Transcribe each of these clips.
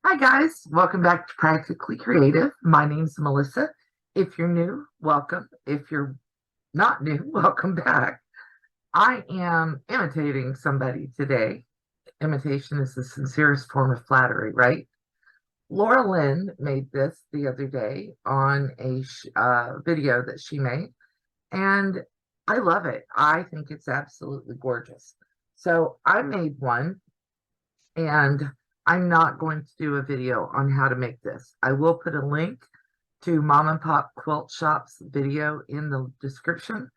Hi, guys. Welcome back to Practically Creative. My name's Melissa. If you're new, welcome. If you're not new, welcome back. I am imitating somebody today. Imitation is the sincerest form of flattery, right? Laura Lynn made this the other day on a video that she made, and I love it. I think it's absolutely gorgeous. So I made one and I'm not going to do a video on how to make this. I will put a link to Mom and Pop Quilt Shop's video in the description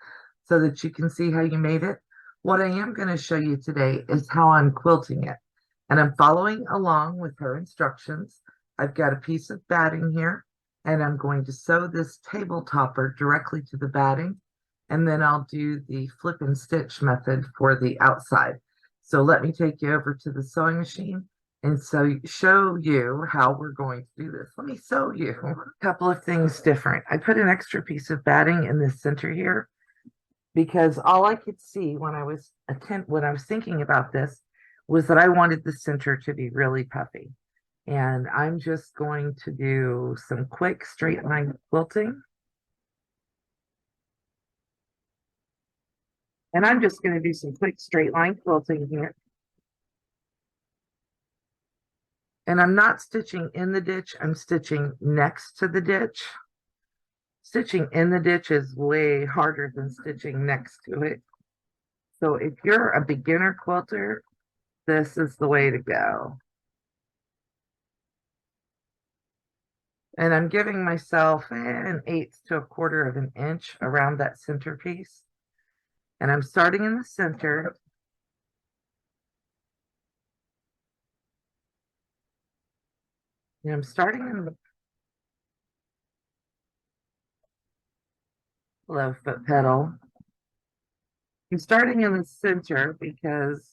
so that you can see how you made it. What I am going to show you today is how I'm quilting it. And I'm following along with her instructions. I've got a piece of batting here, and I'm going to sew this table topper directly to the batting, and then I'll do the flip and stitch method for the outside. So let me take you over to the sewing machine and show you how we're going to do this. Let me show you a couple of things different. I put an extra piece of batting in the center here because all I could see when I was thinking about this was that I wanted the center to be really puffy. And I'm just going to do some quick straight line quilting. And I'm just going to do some quick straight line quilting here. And I'm not stitching in the ditch, I'm stitching next to the ditch. Stitching in the ditch is way harder than stitching next to it. So if you're a beginner quilter, this is the way to go. And I'm giving myself an eighth to a quarter of an inch around that centerpiece. And I'm starting in the center. And I'm starting in the low foot pedal. I'm starting in the center because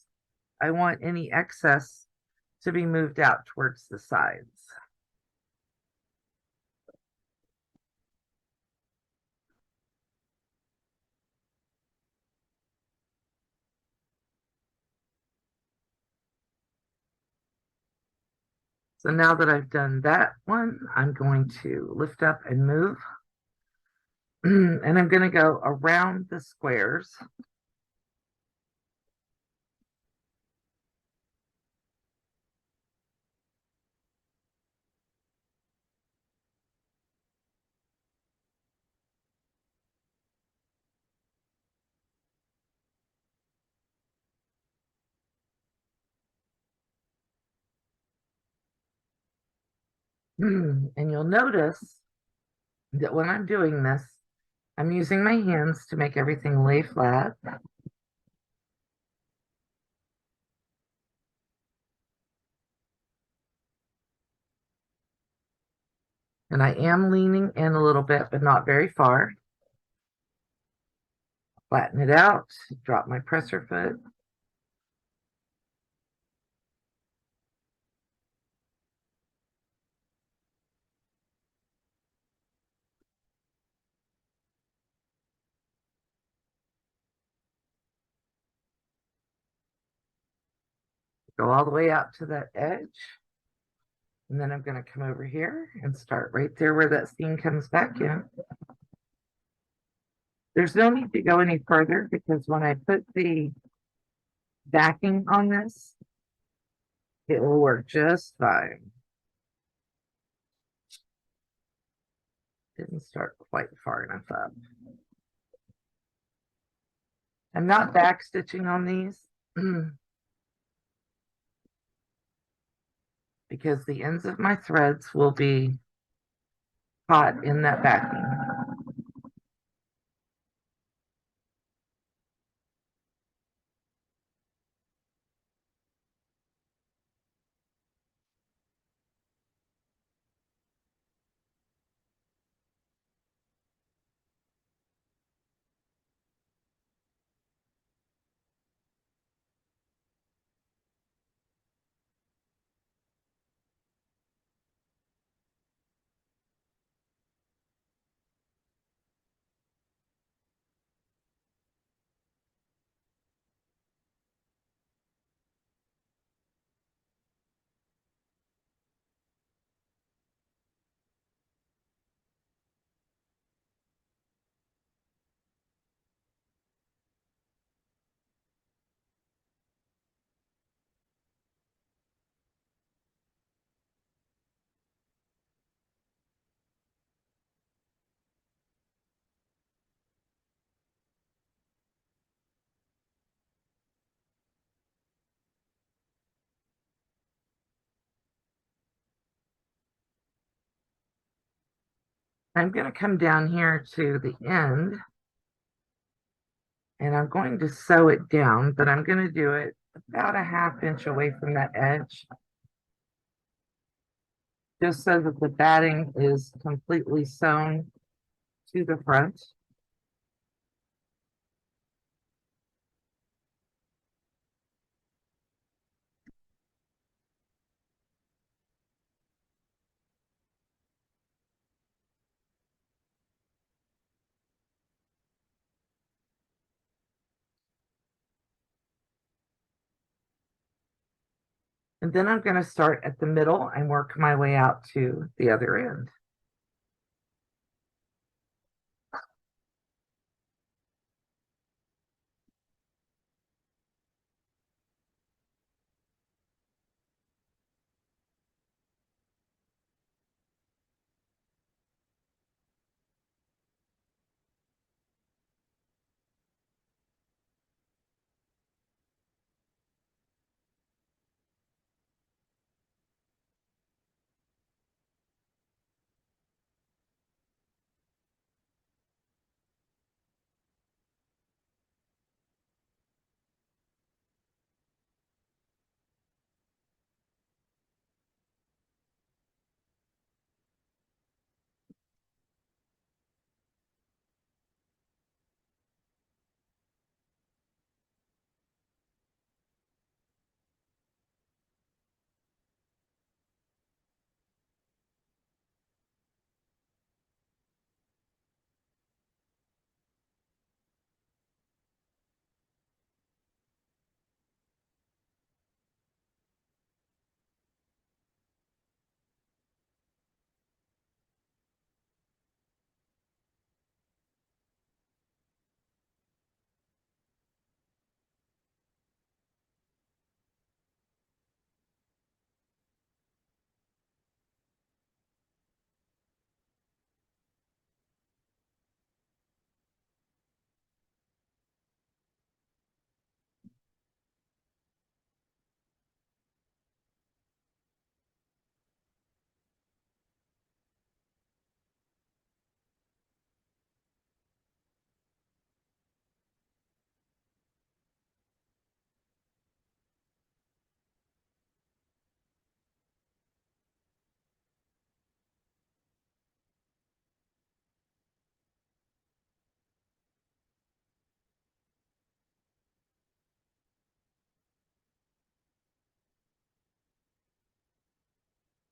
I want any excess to be moved out towards the sides. So now that I've done that one, I'm going to lift up and move. And I'm going to go around the squares. And you'll notice that when I'm doing this, I'm using my hands to make everything lay flat. And I am leaning in a little bit, but not very far. Flatten it out, drop my presser foot. Go all the way out to that edge. And then I'm going to come over here and start right there where that seam comes back in. There's no need to go any further because when I put the backing on this, it will work just fine. Didn't start quite far enough up. I'm not back stitching on these because the ends of my threads will be caught in that backing. I'm going to come down here to the end and I'm going to sew it down, but I'm going to do it about a ½ inch away from that edge, just so that the batting is completely sewn to the front. And then I'm going to start at the middle and work my way out to the other end.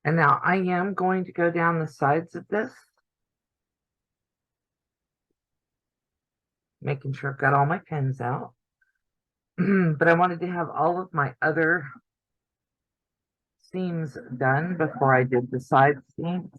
And now I am going to go down the sides of this, making sure I've got all my pins out. But I wanted to have all of my other seams done before I did the side seams.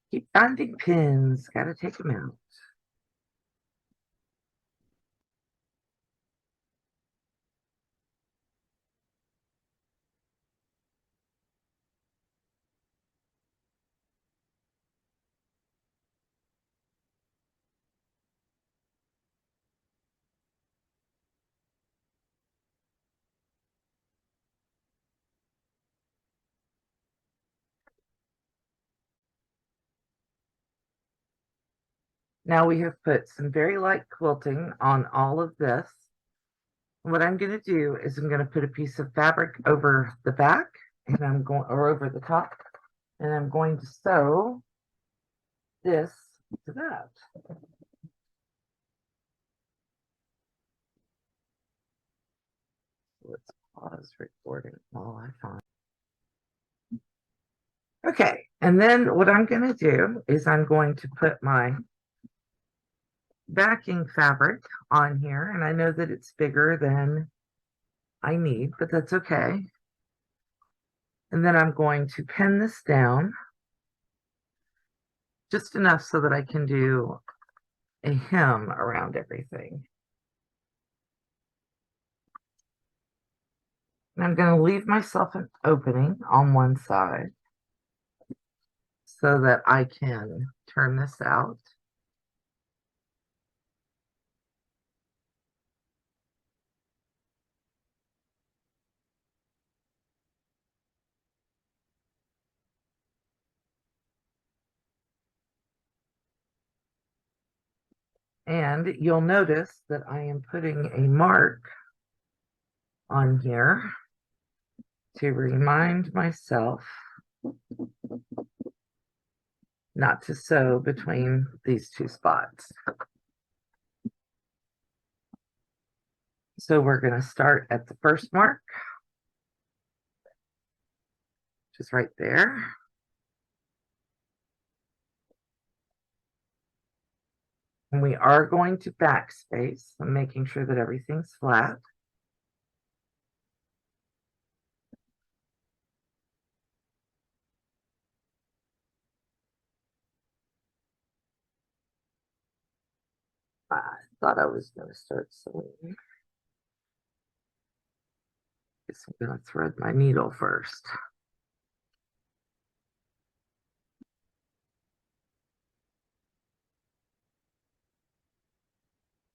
Keep finding pins, gotta take them out. Now we have put some very light quilting on all of this. What I'm going to do is I'm going to put a piece of fabric over the back and I'm going, or over the top, and I'm going to sew this to that. Let's pause recording while I find. Okay, and then what I'm going to do is I'm going to put my backing fabric on here, and I know that it's bigger than I need, but that's okay. And then I'm going to pin this down just enough so that I can do a hem around everything. And I'm going to leave myself an opening on one side so that I can turn this out. And you'll notice that I am putting a mark on here to remind myself not to sew between these two spots. So we're going to start at the first mark, which is right there. And we are going to backspace. I'm making sure that everything's flat. I thought I was going to start sewing. Guess I'm going to thread my needle first.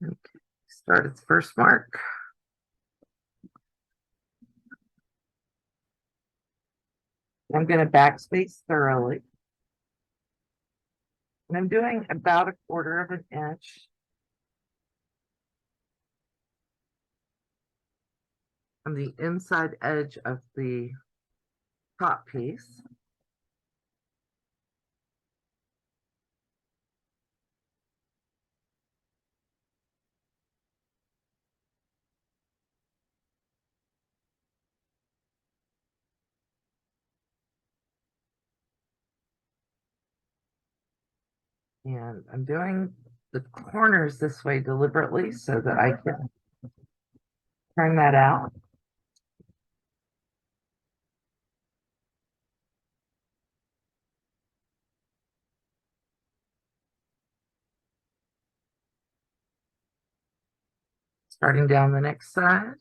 Okay, start at the first mark. I'm going to backspace thoroughly. And I'm doing about 1/4 of an inch. On the inside edge of the top piece. And I'm doing the corners this way deliberately so that I can turn that out. Starting down the next side.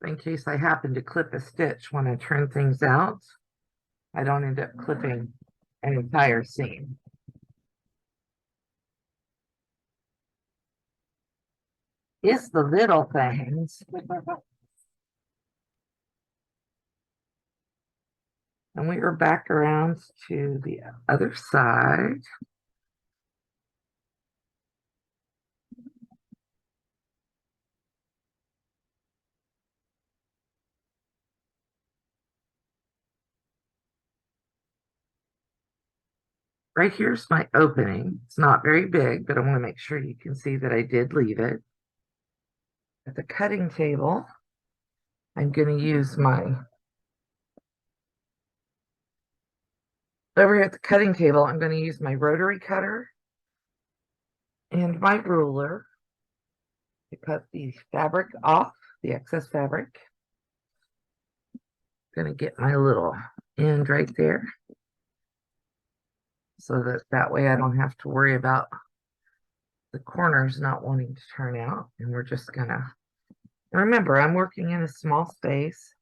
In case I happen to clip a stitch when I turn things out, I don't end up clipping an entire seam. It's the little things. And we are back around to the other side. Right here's my opening. It's not very big, but I want to make sure you can see that I did leave it. At the cutting table, I'm going to use over here at the cutting table, I'm going to use my rotary cutter and my ruler to cut the fabric off, the excess fabric. I'm going to get my little end right there so that way I don't have to worry about the corners not wanting to turn out. And we're just going to, remember, I'm working in a small space.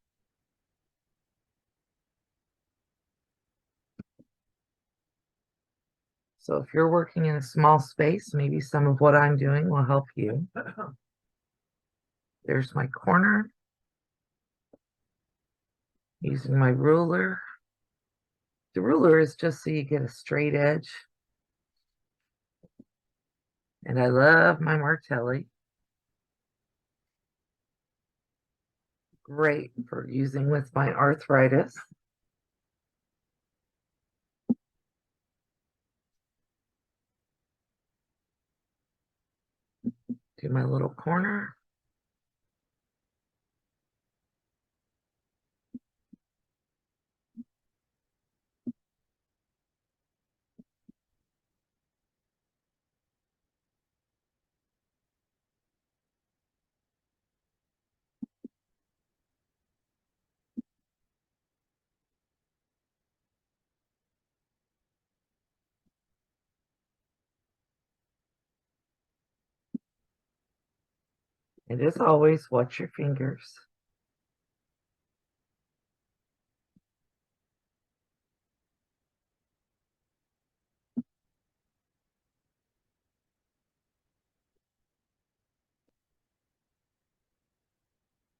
So if you're working in a small space, maybe some of what I'm doing will help you. There's my corner. Using my ruler. The ruler is just so you get a straight edge. And I love my Martelli. great for using with my arthritis. Do my little corner. And as always, watch your fingers.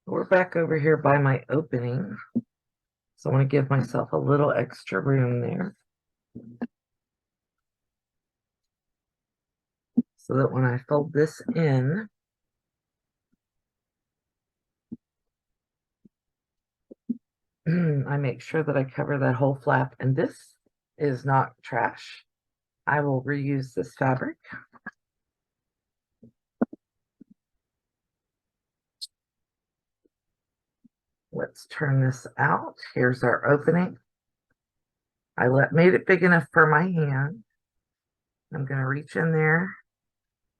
We're back over here by my opening. So I want to give myself a little extra room there, so that when I fold this in, I make sure that I cover that whole flap. And this is not trash. I will reuse this fabric. Let's turn this out. Here's our opening. I made it big enough for my hand. I'm going to reach in there,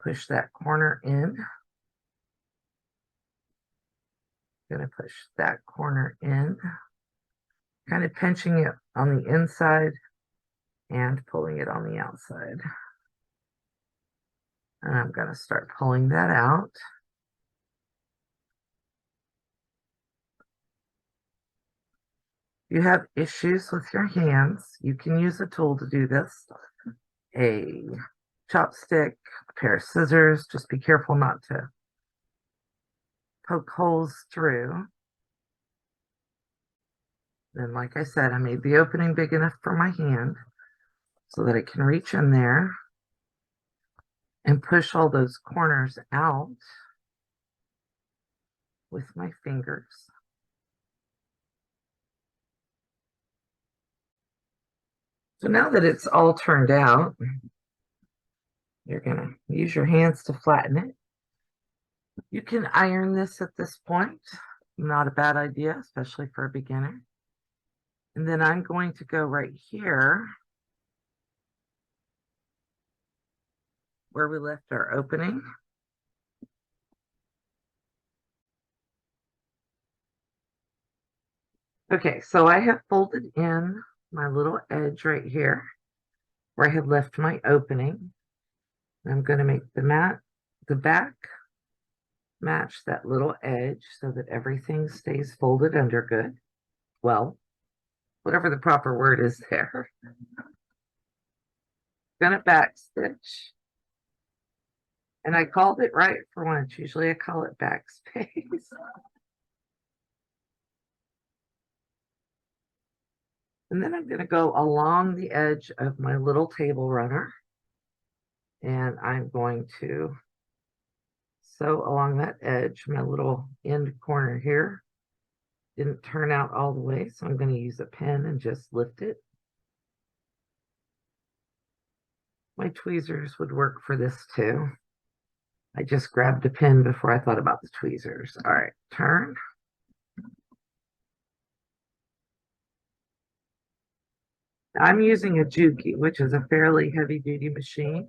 push that corner in. Going to push that corner in, kind of pinching it on the inside and pulling it on the outside. And I'm going to start pulling that out. If you have issues with your hands, you can use a tool to do this. A chopstick, a pair of scissors. Just be careful not to poke holes through. Then, like I said, I made the opening big enough for my hand so that I can reach in there and push all those corners out with my fingers. So now that it's all turned out, you're going to use your hands to flatten it. You can iron this at this point. Not a bad idea, especially for a beginner. And then I'm going to go right here where we left our opening. Okay, so I have folded in my little edge right here where I had left my opening. I'm going to make the back match that little edge so that everything stays folded under good. Well, whatever the proper word is there. Gonna back stitch. And I called it right for once. Usually I call it backspace. And then I'm going to go along the edge of my little table runner. And I'm going to sew along that edge, my little end corner here. Didn't turn out all the way, so I'm going to use a pen and just lift it. My tweezers would work for this too. I just grabbed a pin before I thought about the tweezers. All right, turn. I'm using a Juki, which is a fairly heavy duty machine.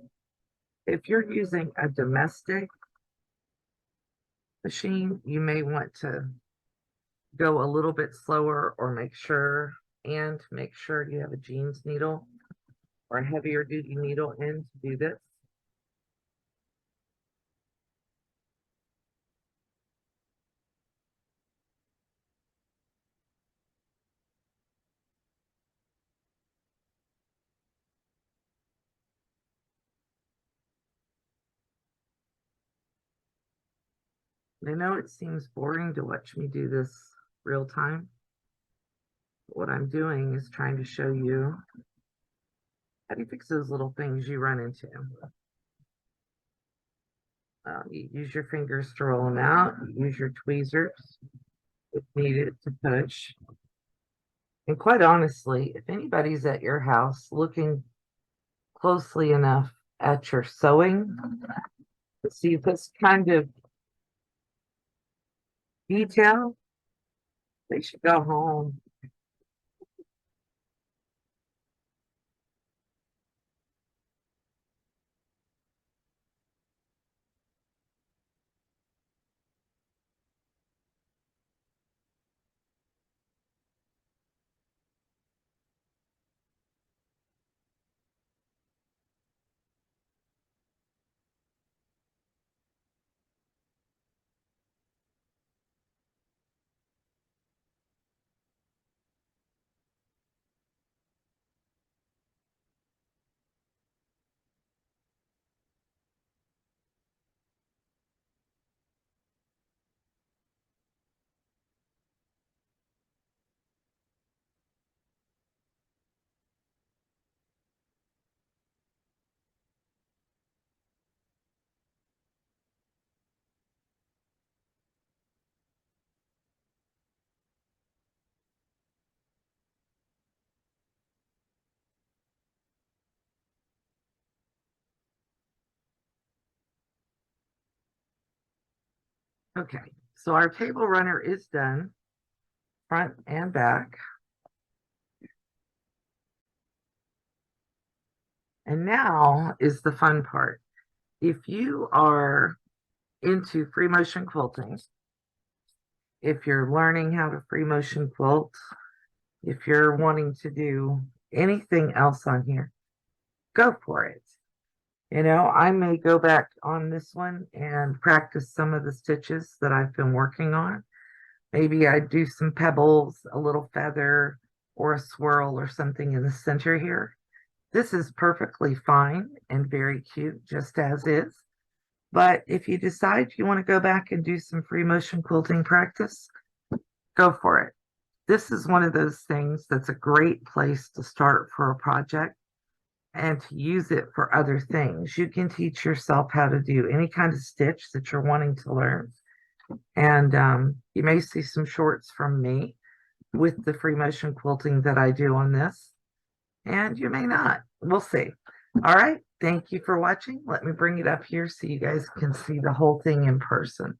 If you're using a domestic machine, you may want to go a little bit slower or make sure you have a jeans needle or a heavier duty needle in to do this. I know it seems boring to watch me do this real time. But what I'm doing is trying to show you how do you fix those little things you run into. You use your fingers to roll them out. You use your tweezers if needed to push. And quite honestly, if anybody's at your house looking closely enough at your sewing to see this kind of detail, they should go home. Okay, so our table runner is done, front and back. And now is the fun part. If you are into free motion quilting, if you're learning how to free motion quilt, if you're wanting to do anything else on here, go for it. I may go back on this one and practice some of the stitches that I've been working on. Maybe I do some pebbles, a little feather, or a swirl or something in the center here. This is perfectly fine and very cute, just as is. But if you decide you want to go back and do some free motion quilting practice, go for it. This is one of those things that's a great place to start for a project and to use it for other things. You can teach yourself how to do any kind of stitch that you're wanting to learn. And you may see some shorts from me with the free motion quilting that I do on this, and you may not. We'll see. All right. Thank you for watching. Let me bring it up here so you guys can see the whole thing in person.